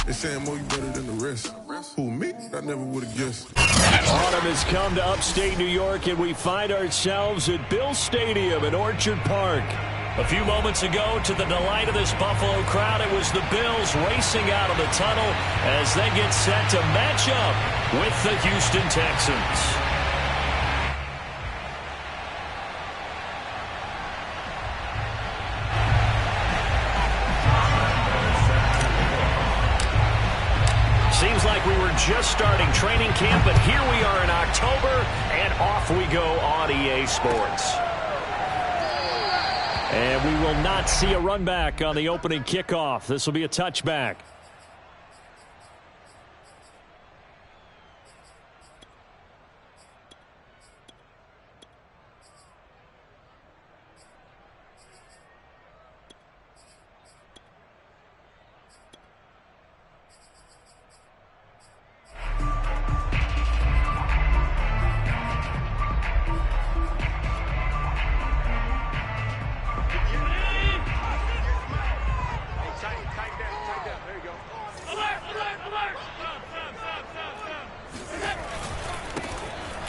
They saying more you better than the rest. Who, me? I never would have guessed. Autumn has come to upstate New York, and we find ourselves at Bill Stadium in Orchard Park. A few moments ago, to the delight of this Buffalo crowd, it was the Bills racing out of the tunnel as they get set to match up with the Houston Texans. Seems like we were just starting training camp, but here we are in October, and off we go on EA Sports. And we will not see a run back on the opening kickoff. This will be a touchback.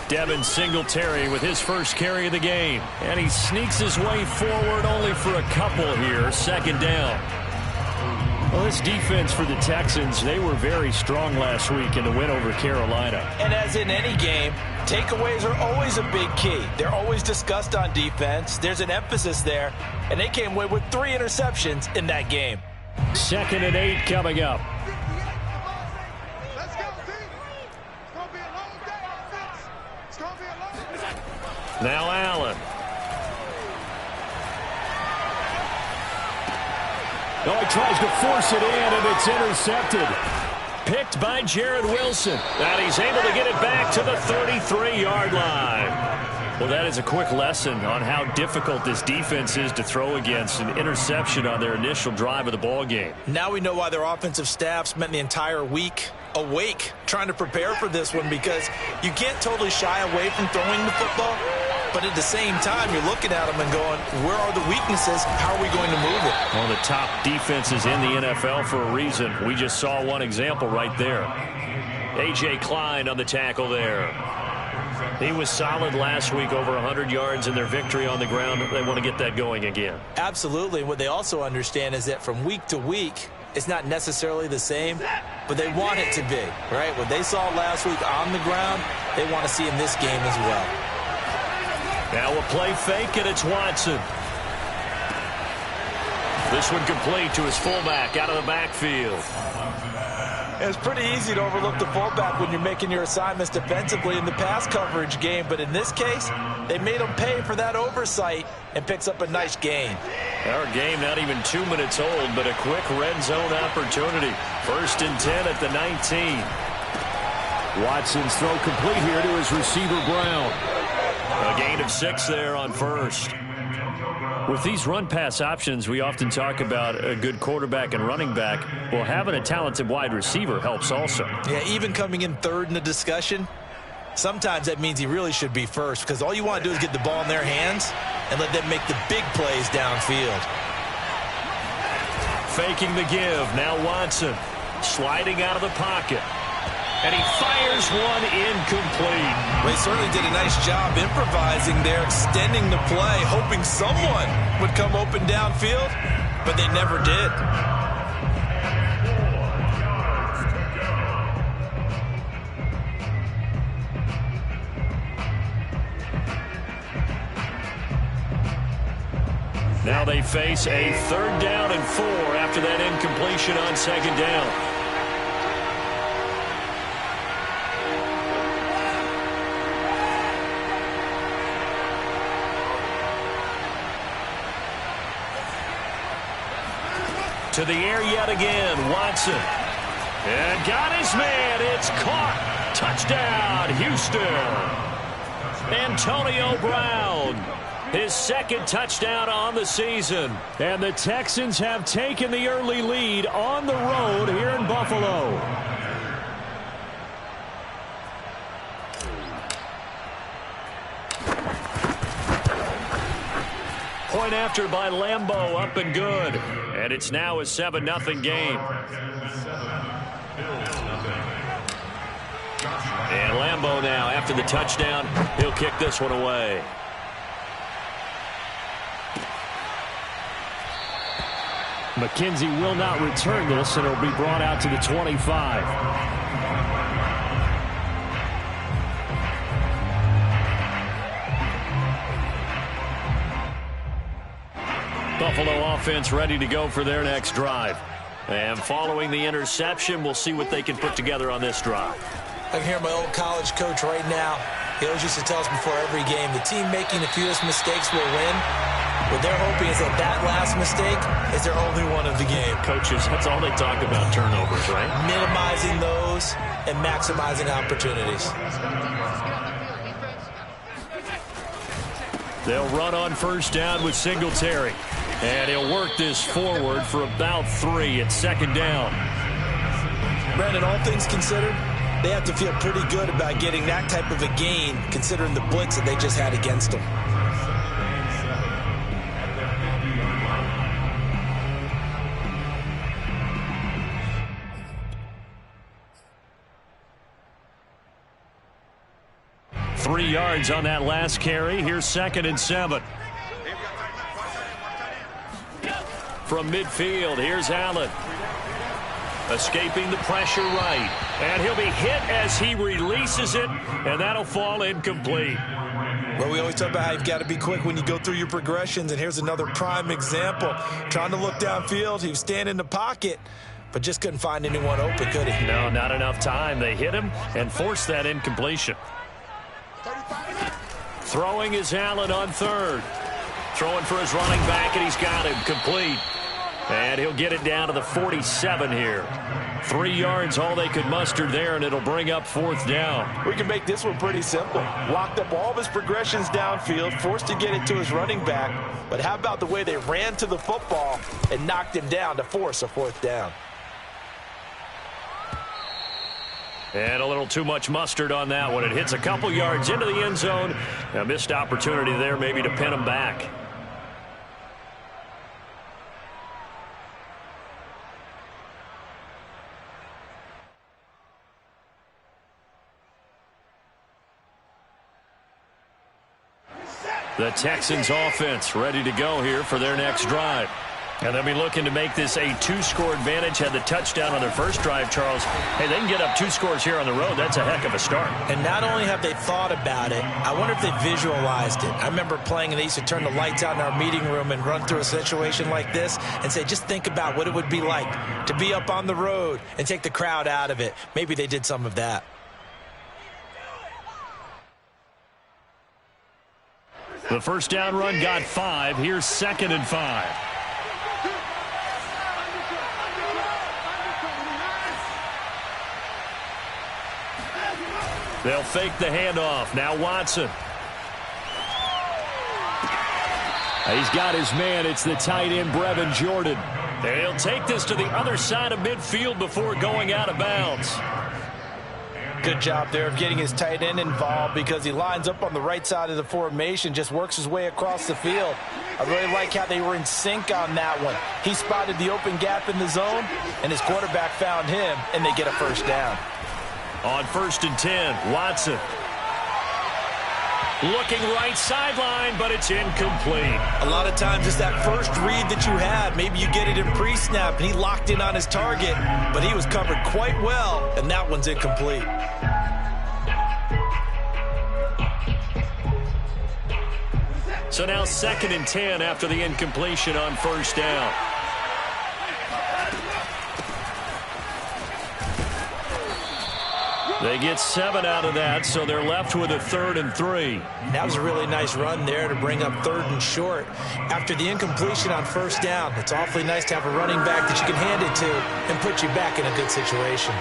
Devin Singletary with his first carry of the game. And he sneaks his way forward only for a couple here. Second down. Well, this defense for the Texans, they were very strong last week in the win over Carolina. And as in any game, takeaways are always a big key. They're always discussed on defense. There's an emphasis there. And they came away with 3 interceptions in that game. 2nd and 8 coming up. Now Allen. Oh, he tries to force it in, and it's intercepted. Picked by Jared Wilson. And he's able to get it back to the 33-yard line. Well, that is a quick lesson on how difficult this defense is to throw against. An interception on their initial drive of the ball game. Now we know why their offensive staff spent the entire week awake trying to prepare for this one, because you can't totally shy away from throwing the football. But at the same time, you're looking at them and going, where are the weaknesses? How are we going to move it? One of the top defenses in the NFL for a reason. We just saw one example right there. A.J. Klein on the tackle there. He was solid last week, over 100 yards in their victory on the ground. They want to get that going again. Absolutely. What they also understand is that from week to week, it's not necessarily the same, but they want it to be, right? What they saw last week on the ground, they want to see in this game as well. Now a play fake, and it's Watson. This one complete to his fullback out of the backfield. It's pretty easy to overlook the fullback when you're making your assignments defensively in the pass coverage game, but in this case, they made him pay for that oversight and picks up a nice gain. Our game not even 2 minutes old, but a quick red zone opportunity. 1st and 10 at the 19. Watson's throw complete here to his receiver Brown. A gain of 6 there on 1st. With these run-pass options, we often talk about a good quarterback and running back. Well, having a talented wide receiver helps also. Yeah, even coming in 3rd in the discussion, sometimes that means he really should be 1st, because all you want to do is get the ball in their hands and let them make the big plays downfield. Faking the give. Now Watson sliding out of the pocket. And he fires one incomplete. They certainly did a nice job improvising there, extending the play, hoping someone would come open downfield, but they never did. Now they face a 3rd down and 4 after that incompletion on 2nd down. To the air yet again, Watson. And got his man. It's caught. Touchdown, Houston. Antonio Brown. His 2nd touchdown on the season. And the Texans have taken the early lead on the road here in Buffalo. Point after by Lambeau, up and good. And it's now a 7-0 game. And Lambeau now, after the touchdown, he'll kick this one away. McKenzie will not return this, and it'll be brought out to the 25. Buffalo offense ready to go for their next drive. And following the interception, we'll see what they can put together on this drive. I can hear my old college coach right now. He always used to tell us before every game, the team making the fewest mistakes will win. What they're hoping is that that last mistake is their only one of the game. Coaches, that's all they talk about, turnovers, right? Minimizing those and maximizing opportunities. They'll run on first down with Singletary. And he'll work this forward for about 3 at second down. Brandon, all things considered, they have to feel pretty good about getting that type of a gain, considering the blitz that they just had against them. Three yards on that last carry. Here's 2nd and 7. From midfield, here's Allen. Escaping the pressure right. And he'll be hit as he releases it, and that'll fall incomplete. Well, we always talk about how you've got to be quick when you go through your progressions, and here's another prime example. Trying to look downfield, he was standing in the pocket, but just couldn't find anyone open, could he? No, not enough time. They hit him and forced that incompletion. Throwing is Allen on 3rd. Throwing for his running back, and he's got him complete. And he'll get it down to the 47 here. 3 yards, all they could muster there, and it'll bring up 4th down. We can make this one pretty simple. Locked up all of his progressions downfield, forced to get it to his running back. But how about the way they ran to the football and knocked him down to force a 4th down? And a little too much mustard on that one. It hits a couple yards into the end zone. A missed opportunity there maybe to pin him back. The Texans offense ready to go here for their next drive. And they'll be looking to make this a 2-score advantage. Had the touchdown on their first drive, Charles. Hey, they can get up 2 scores here on the road. That's a heck of a start. And not only have they thought about it, I wonder if they visualized it. I remember playing, and they used to turn the lights out in our meeting room and run through a situation like this and say, just think about what it would be like to be up on the road and take the crowd out of it. Maybe they did some of that. The first down run got 5. Here's 2nd and 5. They'll fake the handoff. Now Watson. He's got his man. It's the tight end, Brevin Jordan. And he'll take this to the other side of midfield before going out of bounds. Good job there of getting his tight end involved because he lines up on the right side of the formation, just works his way across the field. I really like how they were in sync on that one. He spotted the open gap in the zone, and his quarterback found him, and they get a first down. On 1st and 10, Watson. Looking right sideline, but it's incomplete. A lot of times it's that first read that you have. Maybe you get it in pre-snap, and he locked in on his target, but he was covered quite well, and that one's incomplete. So now 2nd and 10 after the incompletion on first down. They get 7 out of that, so they're left with a 3rd and 3. That was a really nice run there to bring up 3rd and short. After the incompletion on first down, it's awfully nice to have a running back that you can hand it to and put you back in a good situation.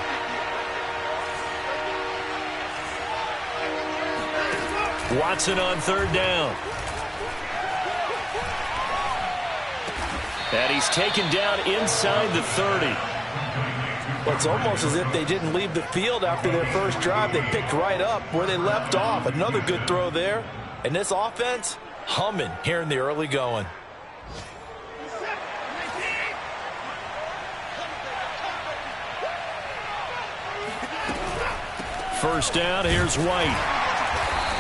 Watson on 3rd down. And he's taken down inside the 30. Well, it's almost as if they didn't leave the field after their first drive. They picked right up where they left off. Another good throw there. And this offense, humming here in the early going. first down. Here's White.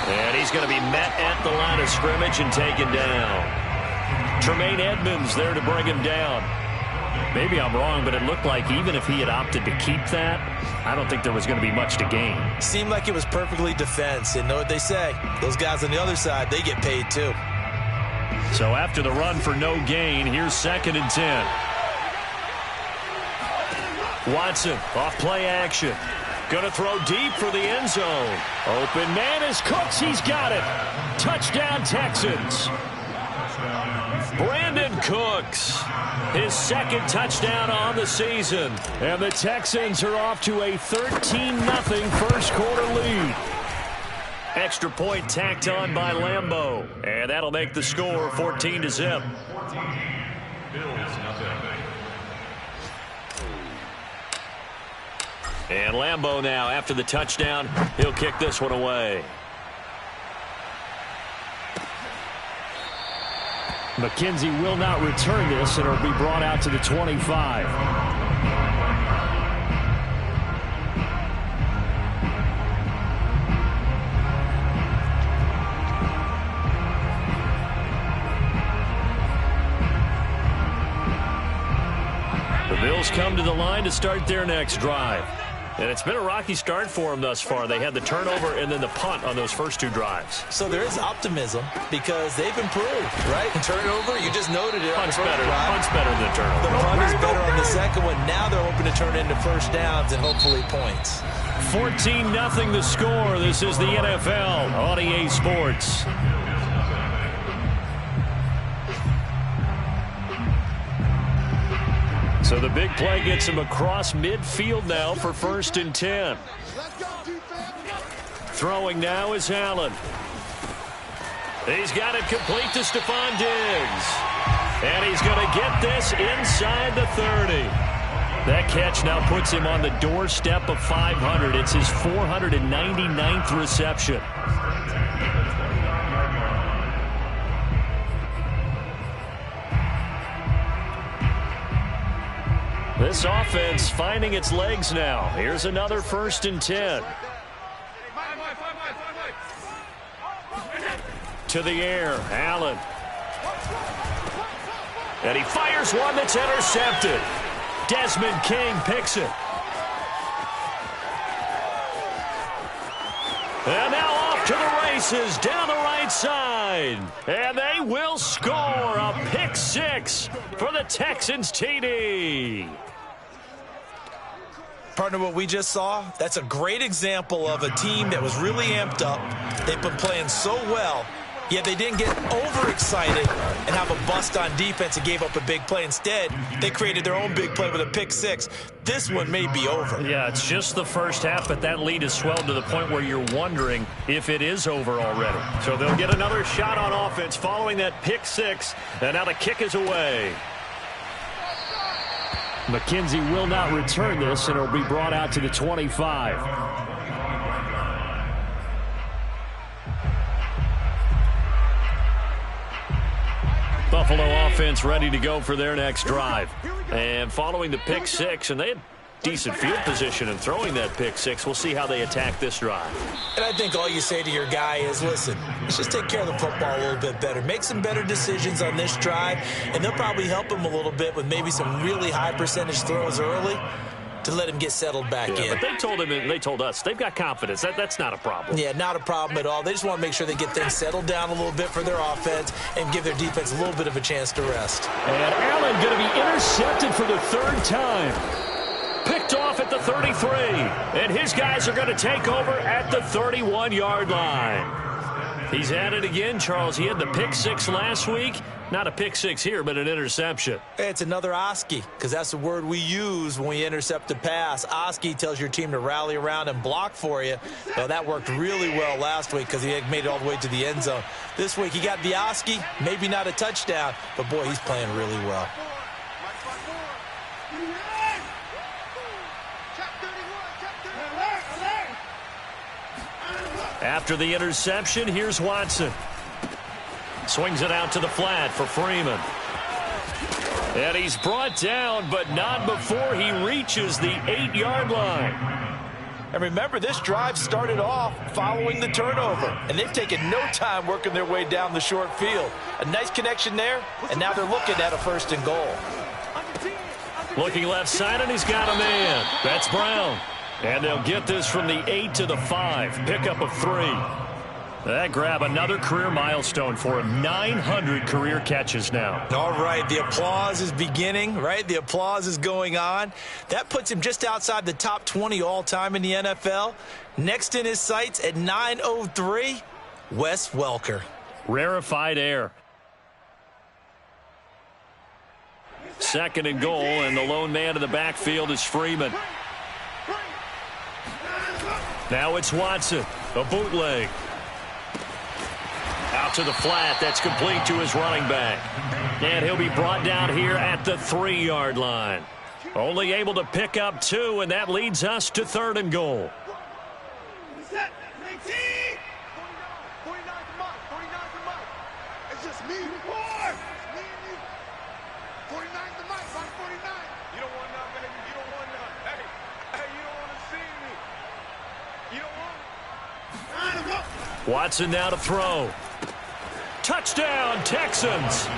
And he's going to be met at the line of scrimmage and taken down. Tremaine Edmonds there to bring him down. Maybe I'm wrong, but it looked like even if he had opted to keep that, I don't think there was going to be much to gain. Seemed like it was perfectly defense. And know what they say, those guys on the other side, they get paid too. So after the run for no gain, here's 2nd and 10. Watson off play action. Going to throw deep for the end zone. Open man is Cooks. He's got it. Touchdown Texans. Brandon Cooks, his 2nd touchdown on the season. And the Texans are off to a 13-0 first quarter lead. Extra point tacked on by Lambeau. And that'll make the score 14-0. And Lambeau now, after the touchdown, he'll kick this one away. McKenzie will not return this, and it'll be brought out to the 25. The Bills come to the line to start their next drive. And it's been a rocky start for them thus far. They had the turnover and then the punt on those first 2 drives. So there is optimism because they've improved, right? And turnover, you just noted it. Punt's better. Punt's better than turnover. The punt is better on the second one. Now they're hoping to turn it into first downs and hopefully points. 14-0 the score. This is the NFL on EA Sports. So the big play gets him across midfield now for 1st and 10. Throwing now is Allen. He's got it complete to Stephon Diggs. And he's going to get this inside the 30. That catch now puts him on the doorstep of 500. It's his 499th reception. This offense finding its legs now. Here's another 1st and 10. To the air, Allen. And he fires one that's intercepted. Desmond King picks it. And now off to the races down the right side. And they will score a pick 6 for the Texans TD. Partner, what we just saw, that's a great example of a team that was really amped up. They've been playing so well, yet they didn't get overexcited and have a bust on defense and gave up a big play. Instead, they created their own big play with a pick 6. This one may be over. Yeah, it's just the first half, but that lead has swelled to the point where you're wondering if it is over already. So they'll get another shot on offense following that pick 6, and now the kick is away. McKenzie will not return this, and it'll be brought out to the 25. Buffalo offense ready to go for their next drive. And following the pick 6, and they had decent field position in throwing that pick 6. We'll see how they attack this drive. And I think all you say to your guy is, listen, let's just take care of the football a little bit better. Make some better decisions on this drive, and they'll probably help him a little bit with maybe some really high percentage throws early to let him get settled back in. But they told him, and they told us, they've got confidence. That's not a problem. Yeah, not a problem at all. They just want to make sure they get things settled down a little bit for their offense and give their defense a little bit of a chance to rest. And Allen going to be intercepted for the 3rd time. Picked off at the 33. And his guys are going to take over at the 31-yard line. He's at it again, Charles. He had the pick 6 last week. Not a pick 6 here, but an interception. It's another Oski, because that's the word we use when we intercept a pass. Oski tells your team to rally around and block for you. Well, that worked really well last week because he had made it all the way to the end zone. This week he got the Oski, maybe not a touchdown, but boy, he's playing really well. After the interception, here's Watson. Swings it out to the flat for Freeman. And he's brought down, but not before he reaches the 8-yard line. And remember, this drive started off following the turnover, and they've taken no time working their way down the short field. A nice connection there, and now they're looking at a 1st and goal. Looking left side, and he's got a man. That's Brown. And they'll get this from the 8 to the 5. Pickup of 3. That grab another career milestone for him. 900 career catches now. All right, the applause is beginning, right? The applause is going on. That puts him just outside the top 20 all-time in the NFL. Next in his sights at 903, Wes Welker. Rarefied air. 2nd and goal, and the lone man in the backfield is Freeman. Now it's Watson, a bootleg. Out to the flat. That's complete to his running back. And he'll be brought down here at the 3-yard line. Only able to pick up 2, and that leads us to 3rd and goal. It's just me. Me and you. 49's the mic, 49. You don't want none, baby. You don't want none. Hey, you don't want to see me. You don't want. Watson now to throw. Touchdown, Texans.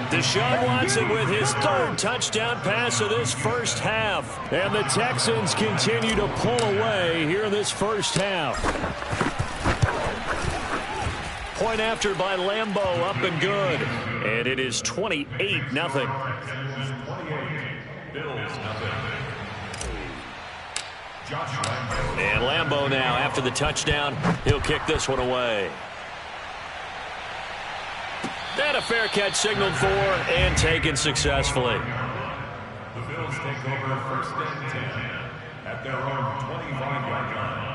Deshaun Watson with his 3rd touchdown pass of this first half. And the Texans continue to pull away here in this first half. Point after by Lambeau, up and good. And it is 28-0. And Lambeau now, after the touchdown, he'll kick this one away. And a fair catch signaled for and taken successfully. The Bills take over 1st and 10 at their own 25-yard line.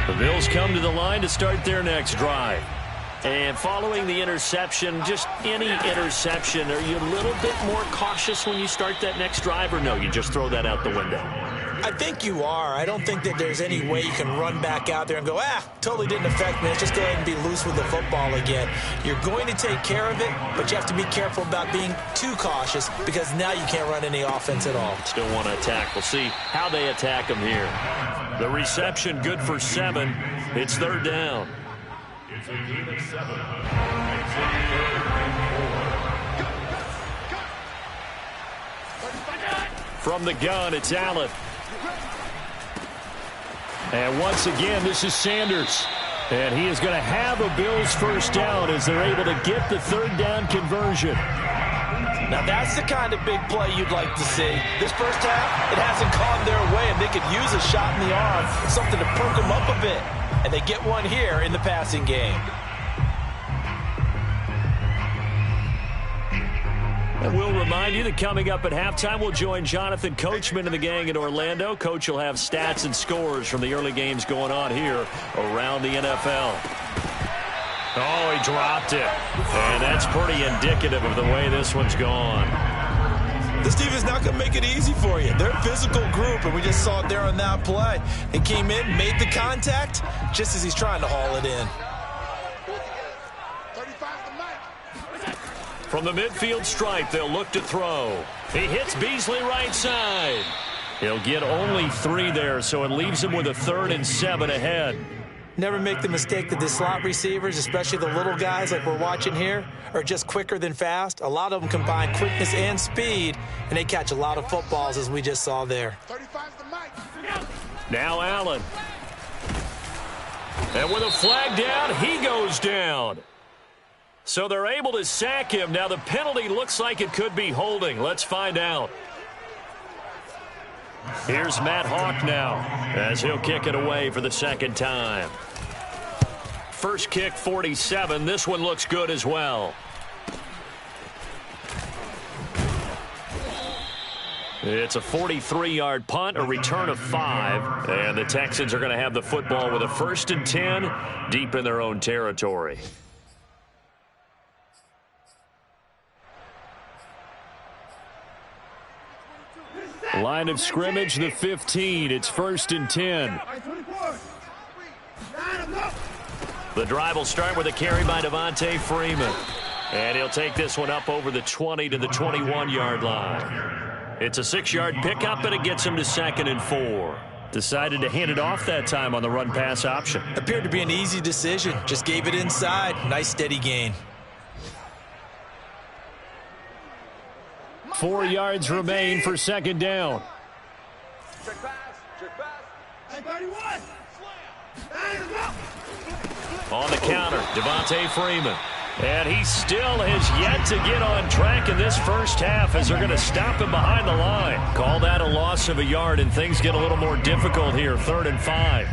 The Bills come to the line to start their next drive. And following the interception, just any interception, are you a little bit more cautious when you start that next drive, or no, you just throw that out the window? I think you are. I don't think that there's any way you can run back out there and go, totally didn't affect me. Let's just go ahead and be loose with the football again. You're going to take care of it, but you have to be careful about being too cautious because now you can't run any offense at all. Still want to attack. We'll see how they attack them here. The reception good for 7. It's 3rd down. It's a gain of 7. From the gun, it's Allen. And once again, this is Sanders. And he is going to have a Bills 1st down as they're able to get the 3rd down conversion. Now, that's the kind of big play you'd like to see. This first half, it hasn't gone their way, and they could use a shot in the arm, something to perk them up a bit. And they get one here in the passing game. And we'll remind you that coming up at halftime, we'll join Jonathan Coachman and the gang in Orlando. Coach will have stats and scores from the early games going on here around the NFL. Oh, he dropped it. And that's pretty indicative of the way this one's gone. This team is not going to make it easy for you. They're a physical group, and we just saw it there on that play. He came in, made the contact, just as he's trying to haul it in. From the midfield stripe, they'll look to throw. He hits Beasley right side. He'll get only 3 there, so it leaves him with a 3rd and 7 ahead. Never make the mistake that the slot receivers, especially the little guys like we're watching here, are just quicker than fast. A lot of them combine quickness and speed, and they catch a lot of footballs, as we just saw there. Now Allen. And with a flag down, he goes down. So they're able to sack him. Now the penalty looks like it could be holding. Let's find out. Here's Matt Hawk now as he'll kick it away for the 2nd time. First kick, 47. This one looks good as well. It's a 43-yard punt, a return of 5. And the Texans are going to have the football with a 1st and 10 deep in their own territory. Line of scrimmage, the 15. It's 1st and 10. The drive will start with a carry by Devontae Freeman. And he'll take this one up over the 20 to the 21-yard line. It's a 6-yard pickup, and it gets him to 2nd and 4. Decided to hand it off that time on the run-pass option. Appeared to be an easy decision. Just gave it inside. Nice steady gain. 4 yards remain for 2nd down. Check pass. Check pass. Hey, 31. On the counter, Devontae Freeman. And he still has yet to get on track in this first half as they're going to stop him behind the line. Call that a loss of a yard, and things get a little more difficult here. 3rd and 5.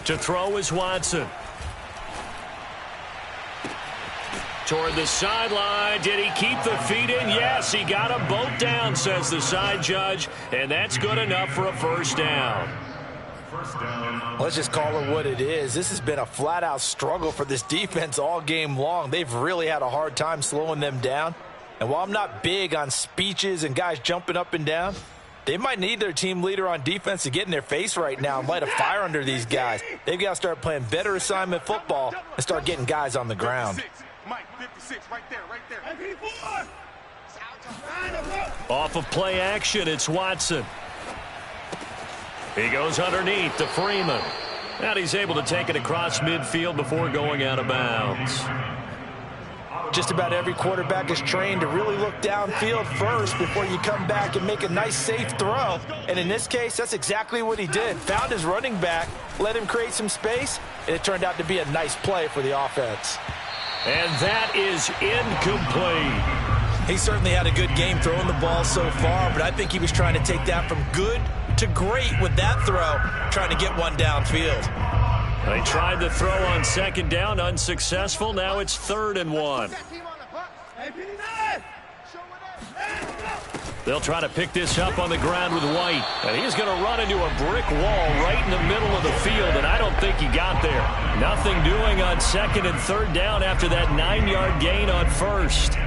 To throw is Watson. Toward the sideline. Did he keep the feet in? Yes, he got them both down, says the side judge. And that's good enough for a first down. Let's just call it what it is. This has been a flat-out struggle for this defense all game long. They've really had a hard time slowing them down. And while I'm not big on speeches and guys jumping up and down, they might need their team leader on defense to get in their face right now and light a fire under these guys. They've got to start playing better assignment football and start getting guys on the ground. Mike, 56, right there, right there. Off of play action, it's Watson. He goes underneath to Freeman. And he's able to take it across midfield before going out of bounds. Just about every quarterback is trained to really look downfield first before you come back and make a nice, safe throw. And in this case, that's exactly what he did. Found his running back, let him create some space, and it turned out to be a nice play for the offense. And that is incomplete. He certainly had a good game throwing the ball so far, but I think he was trying to take that from good to great with that throw, trying to get one downfield. They tried the throw on 2nd down, unsuccessful. Now it's 3rd and 1. They'll try to pick this up on the ground with White. And he's going to run into a brick wall right in the middle of the field, and I don't think he got there. Nothing doing on 2nd and 3rd down after that 9-yard gain on 1st.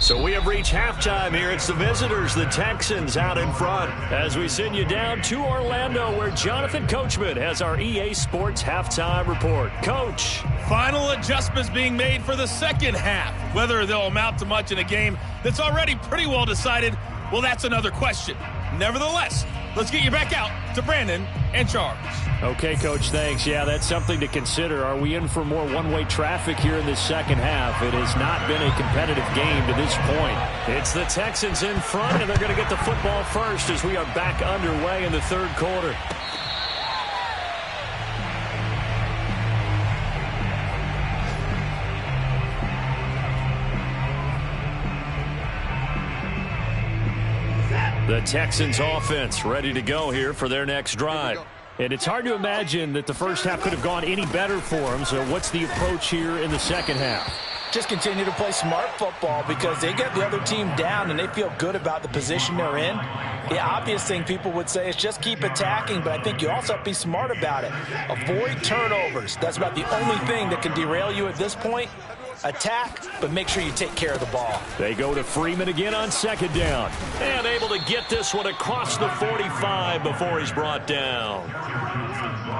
So we have reached halftime here. It's the visitors, the Texans, out in front. As we send you down to Orlando, where Jonathan Coachman has our EA Sports halftime report. Coach. Final adjustments being made for the second half. Whether they'll amount to much in a game that's already pretty well decided, well, that's another question. Nevertheless, let's get you back out to Brandon and Charles. Okay, Coach, thanks. Yeah, that's something to consider. Are we in for more one-way traffic here in this second half? It has not been a competitive game to this point. It's the Texans in front, and they're going to get the football first as we are back underway in the 3rd quarter. The Texans offense ready to go here for their next drive. And it's hard to imagine that the first half could have gone any better for them. So what's the approach here in the second half? Just continue to play smart football because they get the other team down and they feel good about the position they're in. The obvious thing people would say is just keep attacking, but I think you also have to be smart about it. Avoid turnovers. That's about the only thing that can derail you at this point. Attack, but make sure you take care of the ball. They go to Freeman again on 2nd down. And able to get this one across the 45 before he's brought down.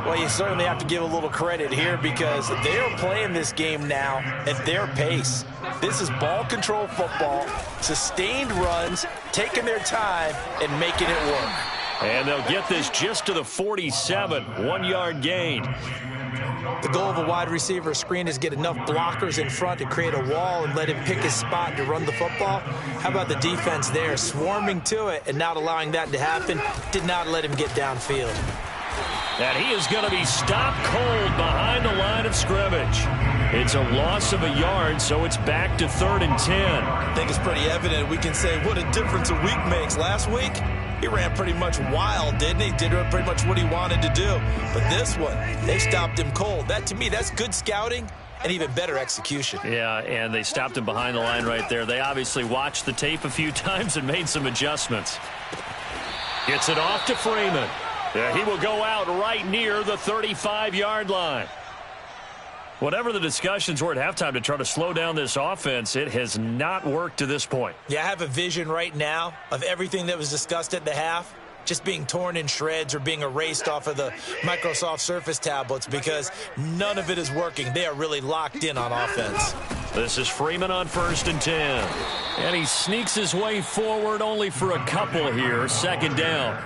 Well, you certainly have to give a little credit here because they are playing this game now at their pace. This is ball control football, sustained runs, taking their time, and making it work. And they'll get this just to the 47, 1-yard gain. The goal of a wide receiver screen is get enough blockers in front to create a wall and let him pick his spot to run the football. How about the defense there, swarming to it and not allowing that to happen? Did not let him get downfield. And he is going to be stopped cold behind the line of scrimmage. It's a loss of a yard, so it's back to 3rd and 10. I think it's pretty evident. We can say what a difference a week makes. Last week, he ran pretty much wild, didn't he? Did pretty much what he wanted to do. But this one, they stopped him cold. That, to me, that's good scouting and even better execution. Yeah, and they stopped him behind the line right there. They obviously watched the tape a few times and made some adjustments. Gets it off to Freeman. Yeah, he will go out right near the 35-yard line. Whatever the discussions were at halftime to try to slow down this offense, it has not worked to this point. Yeah, I have a vision right now of everything that was discussed at the half just being torn in shreds or being erased off of the Microsoft Surface tablets because none of it is working. They are really locked in on offense. This is Freeman on 1st and 10. And he sneaks his way forward only for a couple here. 2nd down.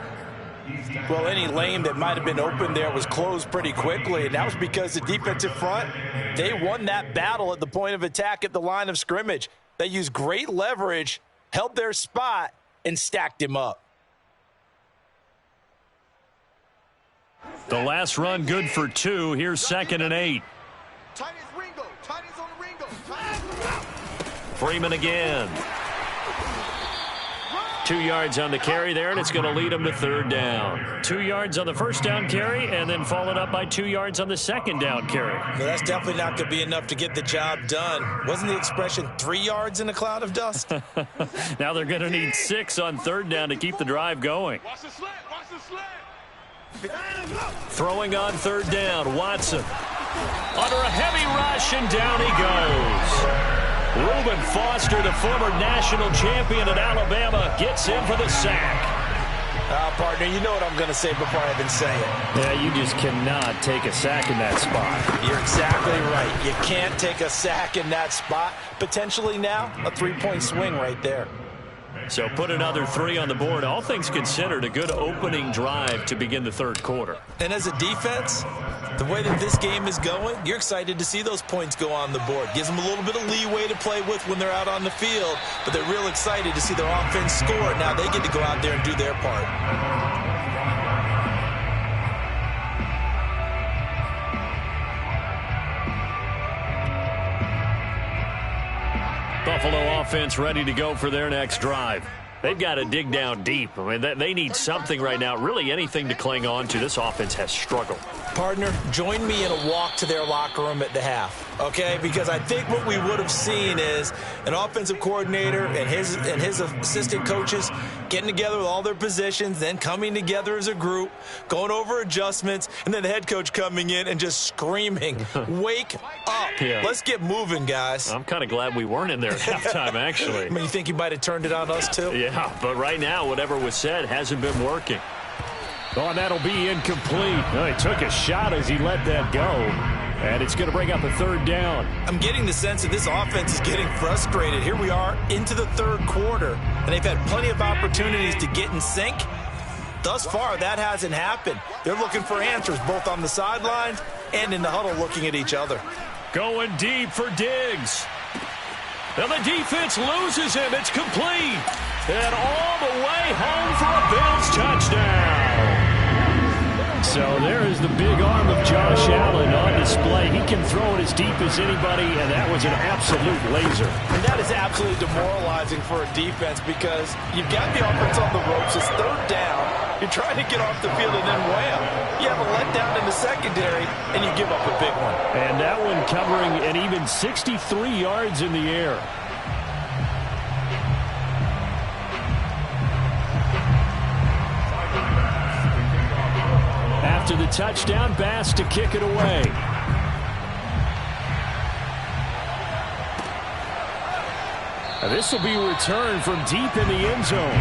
Well, any lane that might have been open there was closed pretty quickly, and that was because the defensive front, they won that battle at the point of attack at the line of scrimmage. They used great leverage, held their spot, and stacked him up. The last run good for 2. Here's 2nd and 8. Freeman again. 2 yards on the carry there, and it's going to lead him to 3rd down. 2 yards on the 1st down carry, and then followed up by 2 yards on the 2nd down carry. Well, that's definitely not going to be enough to get the job done. Wasn't the expression 3 yards in a cloud of dust? Now they're going to need 6 on 3rd down to keep the drive going. Watch the slant. Watch the slant. Throwing on 3rd down, Watson. Under a heavy rush, and down he goes. Reuben Foster, the former national champion at Alabama, gets in for the sack. Partner, you know what I'm going to say before I even say it. Yeah, you just cannot take a sack in that spot. You're exactly right. You can't take a sack in that spot. Potentially now, a 3-point swing right there. So put another 3 on the board. All things considered, a good opening drive to begin the 3rd quarter. And as a defense, the way that this game is going, you're excited to see those points go on the board. Gives them a little bit of leeway to play with when they're out on the field, but they're real excited to see their offense score. Now they get to go out there and do their part. Buffalo offense ready to go for their next drive. They've got to dig down deep. I mean, they need something right now, really anything to cling on to. This offense has struggled. Partner, join me in a walk to their locker room at the half, okay? Because I think what we would have seen is an offensive coordinator and his assistant coaches getting together with all their positions, then coming together as a group, going over adjustments, and then the head coach coming in and just screaming, "Wake up. Yeah. Let's get moving, guys." I'm kind of glad we weren't in there at halftime, actually. I mean, you think you might have turned it on us, too? Yeah, but right now, whatever was said hasn't been working. Oh, and that'll be incomplete. Oh, he took a shot as he let that go. And it's going to bring up a 3rd down. I'm getting the sense that this offense is getting frustrated. Here we are into the 3rd quarter, and they've had plenty of opportunities to get in sync. Thus far, that hasn't happened. They're looking for answers both on the sidelines and in the huddle looking at each other. Going deep for Diggs. And the defense loses him. It's complete. And all the way home for a Bills touchdown. So there is the big arm of Josh Allen on display. He can throw it as deep as anybody, and that was an absolute laser. And that is absolutely demoralizing for a defense because you've got the offense on the ropes. It's 3rd down. You're trying to get off the field, and then wham, you have a letdown in the secondary, and you give up a big one. And that one covering an even 63 yards in the air. After the touchdown, Bass to kick it away. Now this will be returned from deep in the end zone.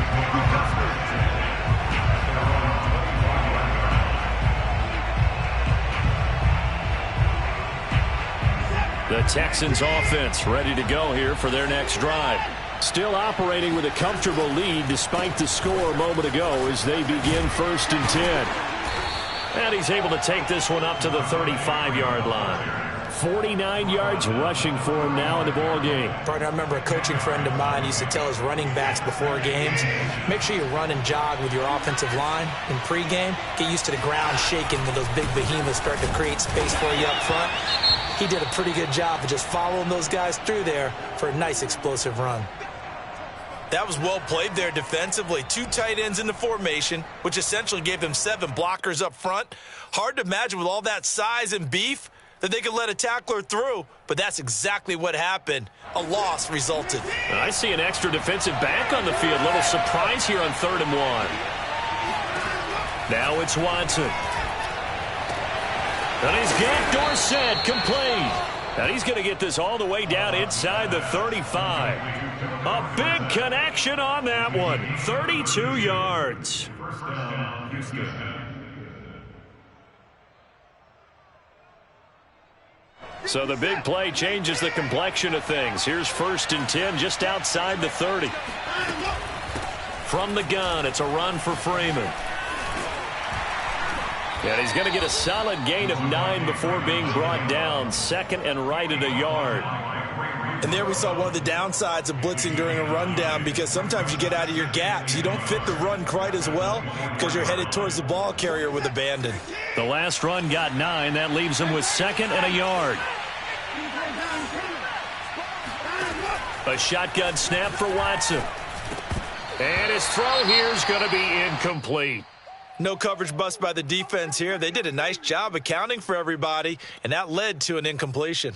The Texans offense ready to go here for their next drive. Still operating with a comfortable lead despite the score a moment ago as they begin 1st and 10. And he's able to take this one up to the 35-yard line. 49 yards rushing for him now in the ball game. Partner, I remember a coaching friend of mine used to tell his running backs before games, make sure you run and jog with your offensive line in pregame. Get used to the ground shaking when those big behemoths start to create space for you up front. He did a pretty good job of just following those guys through there for a nice explosive run. That was well played there defensively. 2 tight ends in the formation, which essentially gave them 7 blockers up front. Hard to imagine with all that size and beef that they could let a tackler through, but that's exactly what happened. A loss resulted. I see an extra defensive back on the field. Little surprise here on 3rd and 1. Now it's Watson. And he's got Dorsett complete. And he's going to get this all the way down inside the 35. A big connection on that one. 32 yards. First down, Houston. So the big play changes the complexion of things. Here's 1st and 10 just outside the 30. From the gun, it's a run for Freeman. And he's going to get a solid gain of 9 before being brought down. 2nd and right at a yard. And there we saw one of the downsides of blitzing during a rundown, because sometimes you get out of your gaps. You don't fit the run quite as well because you're headed towards the ball carrier with abandon. The last run got 9. That leaves him with 2nd and a yard. A shotgun snap for Watson. And his throw here is going to be incomplete. No coverage bust by the defense here. They did a nice job accounting for everybody, and that led to an incompletion.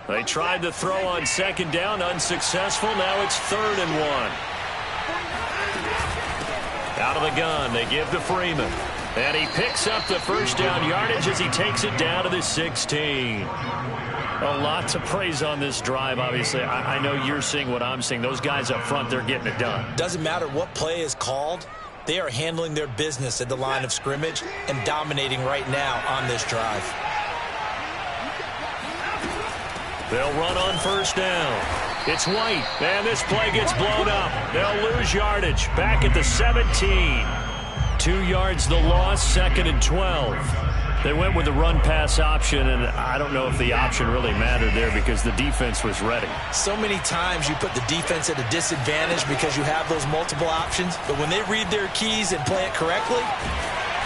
They tried to throw on 2nd down, unsuccessful. Now it's 3rd and 1. Out of the gun, they give to Freeman. And he picks up the 1st down yardage as he takes it down to the 16. A lot to praise on this drive, obviously. I know you're seeing what I'm seeing. Those guys up front, they're getting it done. Doesn't matter what play is called. They are handling their business at the line of scrimmage and dominating right now on this drive. They'll run on 1st down. It's White, and this play gets blown up. They'll lose yardage. Back at the 17. 2 yards the loss, 2nd and 12. They went with the run-pass option, and I don't know if the option really mattered there because the defense was ready. So many times you put the defense at a disadvantage because you have those multiple options, but when they read their keys and play it correctly,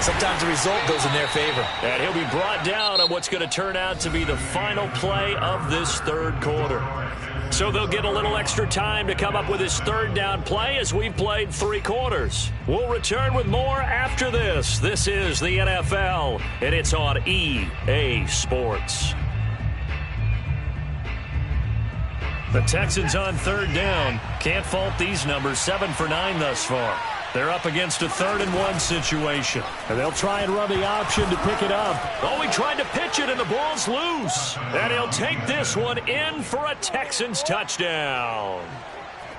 sometimes the result goes in their favor. And he'll be brought down on what's going to turn out to be the final play of this 3rd quarter. So they'll get a little extra time to come up with his 3rd down play as we've played 3 quarters. We'll return with more after this. This is the NFL, and it's on EA Sports. The Texans on 3rd down. Can't fault these numbers. 7 for 9 thus far. They're up against a 3rd and 1 situation. And they'll try and run the option to pick it up. Oh, he tried to pitch it, and the ball's loose. And he'll take this one in for a Texans touchdown.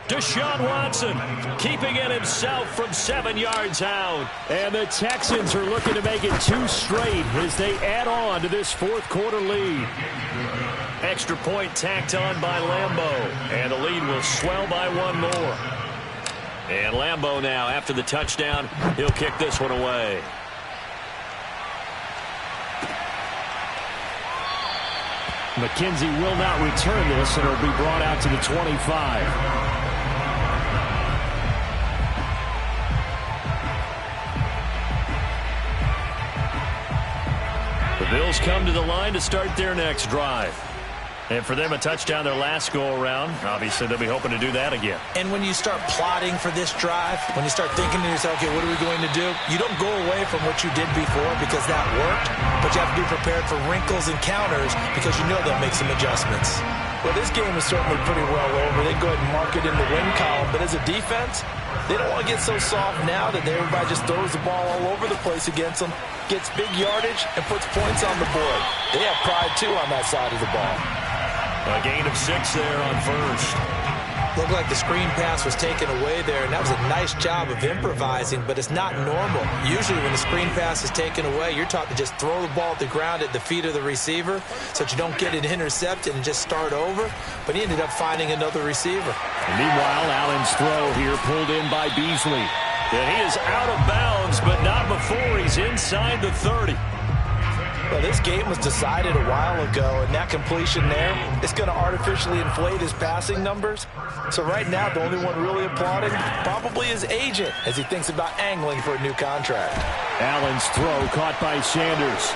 Deshaun Watson keeping it himself from 7 yards out. And the Texans are looking to make it 2 straight as they add on to this 4th quarter lead. Extra point tacked on by Lambeau. And the lead will swell by 1 more. And Lambeau now, after the touchdown, he'll kick this one away. McKenzie will not return this, and it'll be brought out to the 25. The Bills come to the line to start their next drive. And for them, a touchdown their last go-around. Obviously, they'll be hoping to do that again. And when you start plotting for this drive, when you start thinking to yourself, okay, what are we going to do? You don't go away from what you did before because that worked, but you have to be prepared for wrinkles and counters because you know they'll make some adjustments. Well, this game is certainly pretty well over. They go ahead and mark it in the win column, but as a defense, they don't want to get so soft now that everybody just throws the ball all over the place against them, gets big yardage, and puts points on the board. They have pride, too, on that side of the ball. A gain of 6 there on 1st. Looked like the screen pass was taken away there, and that was a nice job of improvising, but it's not normal. Usually when the screen pass is taken away, you're taught to just throw the ball at the ground at the feet of the receiver so that you don't get it intercepted and just start over, but he ended up finding another receiver. And meanwhile, Allen's throw here pulled in by Beasley. And he is out of bounds, but not before he's inside the 30. Well, this game was decided a while ago, and that completion there is going to artificially inflate his passing numbers. So right now, the only one really applauding probably his agent as he thinks about angling for a new contract. Allen's throw caught by Sanders.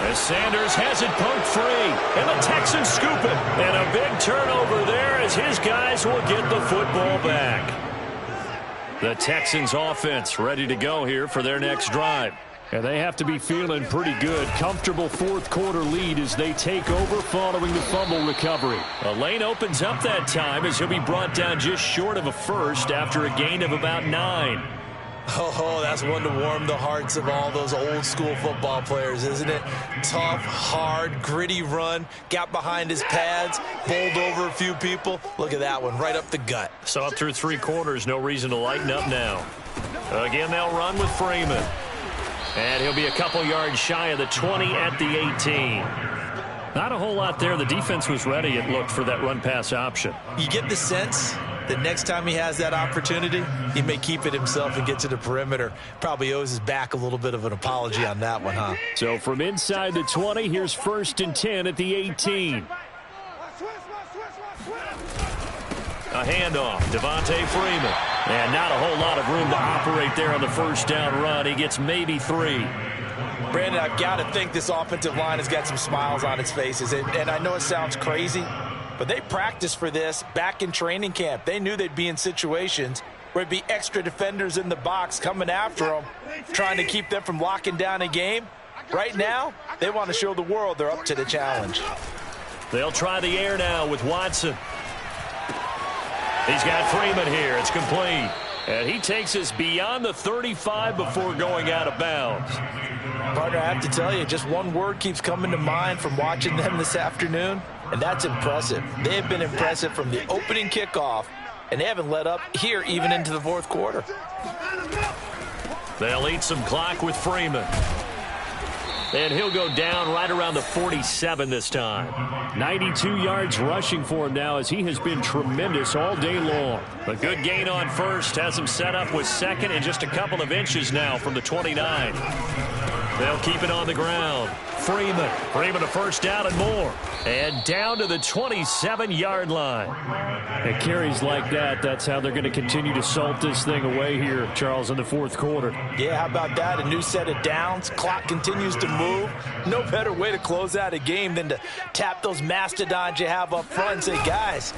As Sanders has it poked free, and the Texans scoop it. And a big turnover there as his guys will get the football back. The Texans offense ready to go here for their next drive. And they have to be feeling pretty good. Comfortable fourth-quarter lead as they take over following the fumble recovery. A lane opens up that time as he'll be brought down just short of a first after a gain of about 9. Oh, that's one to warm the hearts of all those old-school football players, isn't it? Tough, hard, gritty run, got behind his pads, bowled over a few people. Look at that one, right up the gut. So up through 3 quarters, no reason to lighten up now. Again, they'll run with Freeman. And he'll be a couple yards shy of the 20 at the 18. Not a whole lot there. The defense was ready, it looked, for that run-pass option. You get the sense that next time he has that opportunity, he may keep it himself and get to the perimeter. Probably owes his back a little bit of an apology on that one, huh? So from inside the 20, here's 1st and 10 at the 18. A handoff, Devontae Freeman. And not a whole lot of room to operate there on the first down run. He gets maybe 3. Brandon, I've got to think this offensive line has got some smiles on its faces. And I know it sounds crazy, but they practiced for this back in training camp. They knew they'd be in situations where there'd be extra defenders in the box coming after them, trying to keep them from locking down a game. Right now, they want to show the world they're up to the challenge. They'll try the air now with Watson. He's got Freeman here. It's complete. And he takes us beyond the 35 before going out of bounds. Partner, I have to tell you, just one word keeps coming to mind from watching them this afternoon, and that's impressive. They have been impressive from the opening kickoff, and they haven't let up here even into the fourth quarter. They'll eat some clock with Freeman. And he'll go down right around the 47 this time. 92 yards rushing for him now as he has been tremendous all day long. A good gain on first has him set up with second and just a couple of inches now from the 29. They'll keep it on the ground. Freeman a first down and more. And down to the 27-yard line. And carries like that, that's how they're going to continue to salt this thing away here, Charles, in the fourth quarter. Yeah, how about that? A new set of downs. Clock continues to move. No better way to close out a game than to tap those mastodons you have up front and say, guys,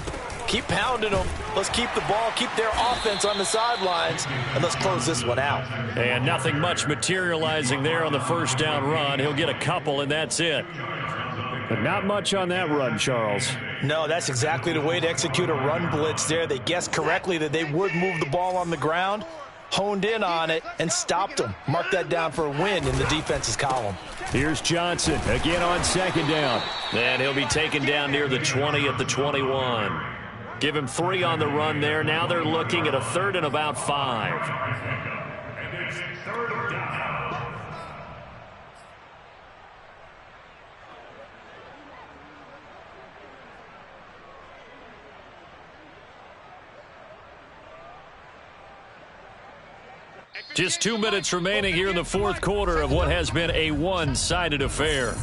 keep pounding them. Let's keep the ball, keep their offense on the sidelines, and let's close this one out. And nothing much materializing there on the first down run. He'll get a couple, and that's it. But not much on that run, Charles. No, that's exactly the way to execute a run blitz there. They guessed correctly that they would move the ball on the ground, honed in on it, and stopped them. Mark that down for a win in the defense's column. Here's Johnson again on second down. And he'll be taken down near the 20 at the 21. Give him 3 on the run there. Now they're looking at a 3rd and about 5. And it's 3rd down. Just 2 minutes remaining here in the fourth quarter of what has been a one-sided affair.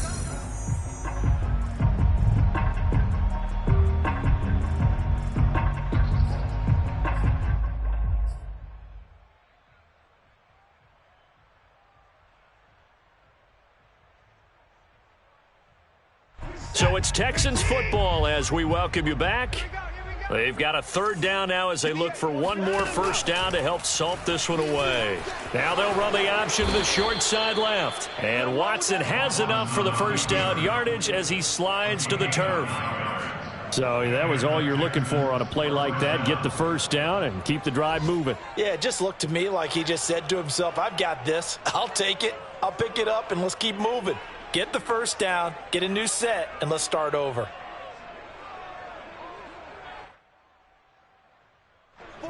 So it's Texans football as we welcome you back. They've got a 3rd down now as they look for one more first down to help salt this one away. Now they'll run the option to the short side left. And Watson has enough for the first down yardage as he slides to the turf. So that was all you're looking for on a play like that. Get the first down and keep the drive moving. Yeah, it just looked to me like he just said to himself, I've got this. I'll take it. I'll pick it up, and let's keep moving. Get the first down, get a new set, and let's start over.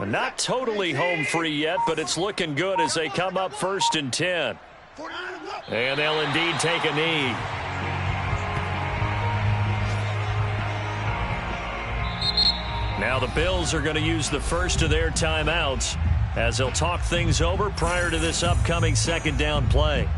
Not totally home free yet, but it's looking good as they come up 1st and 10. And they'll indeed take a knee. Now the Bills are going to use the first of their timeouts as they'll talk things over prior to this upcoming 2nd down play.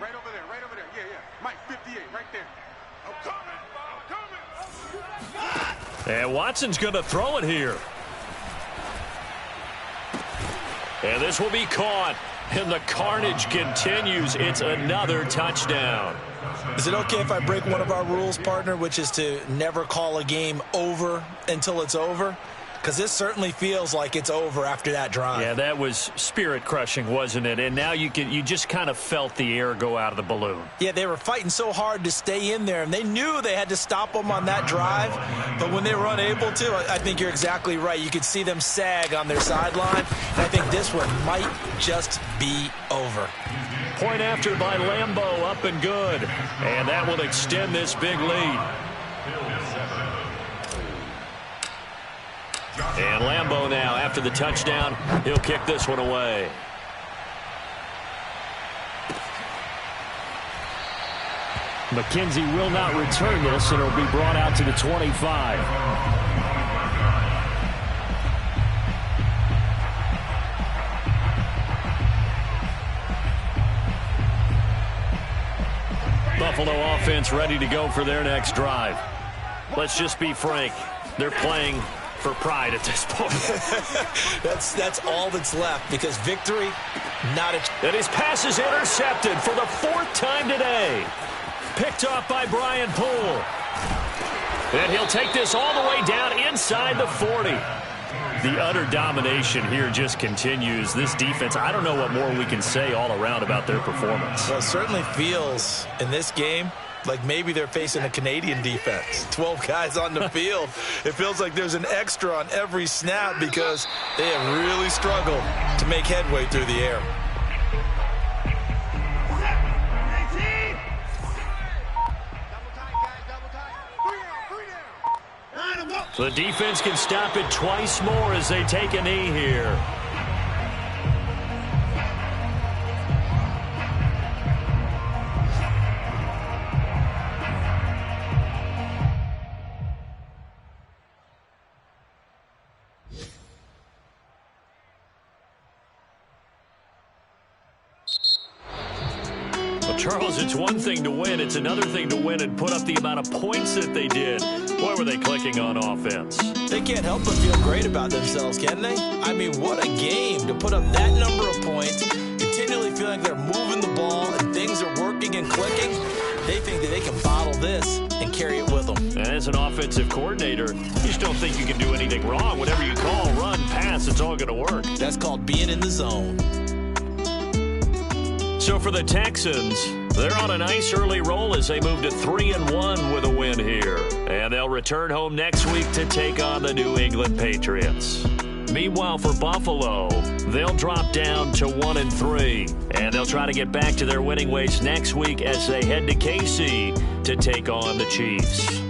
Right over there. Yeah. Mike, 58 right there. I'm coming. And Watson's going to throw it here. And this will be caught. And the carnage continues. It's another touchdown. Is it okay if I break one of our rules, partner, which is to never call a game over until it's over? Because this certainly feels like it's over after that drive. Yeah, that was spirit-crushing, wasn't it? And now you just kind of felt the air go out of the balloon. Yeah, they were fighting so hard to stay in there, and they knew they had to stop them on that drive. But when they were unable to, I think you're exactly right. You could see them sag on their sideline. And I think this one might just be over. Point after by Lambeau, up and good. And that will extend this big lead. And Lambeau now, after the touchdown, he'll kick this one away. McKenzie will not return this, and it'll be brought out to the 25. Buffalo offense ready to go for their next drive. Let's just be frank. They're playing for pride at this point. That's all that's left, because victory, not a... And his pass is intercepted for the 4th time today. Picked off by Brian Poole. And he'll take this all the way down inside the 40. The utter domination here just continues. This defense, I don't know what more we can say all around about their performance. Well, it certainly feels in this game like maybe they're facing a Canadian defense. 12 guys on the field. It feels like there's an extra on every snap because they have really struggled to make headway through the air. The defense can stop it twice more as they take a knee here. Charles, it's one thing to win. It's another thing to win and put up the amount of points that they did. Boy, were they clicking on offense. They can't help but feel great about themselves, can they? I mean, what a game to put up that number of points, continually feeling like they're moving the ball and things are working and clicking. They think that they can bottle this and carry it with them. And as an offensive coordinator, you just don't think you can do anything wrong. Whatever you call, run, pass, it's all going to work. That's called being in the zone. So for the Texans, they're on a nice early roll as they move to 3-1 with a win here. And they'll return home next week to take on the New England Patriots. Meanwhile, for Buffalo, they'll drop down to 1-3. And they'll try to get back to their winning ways next week as they head to KC to take on the Chiefs.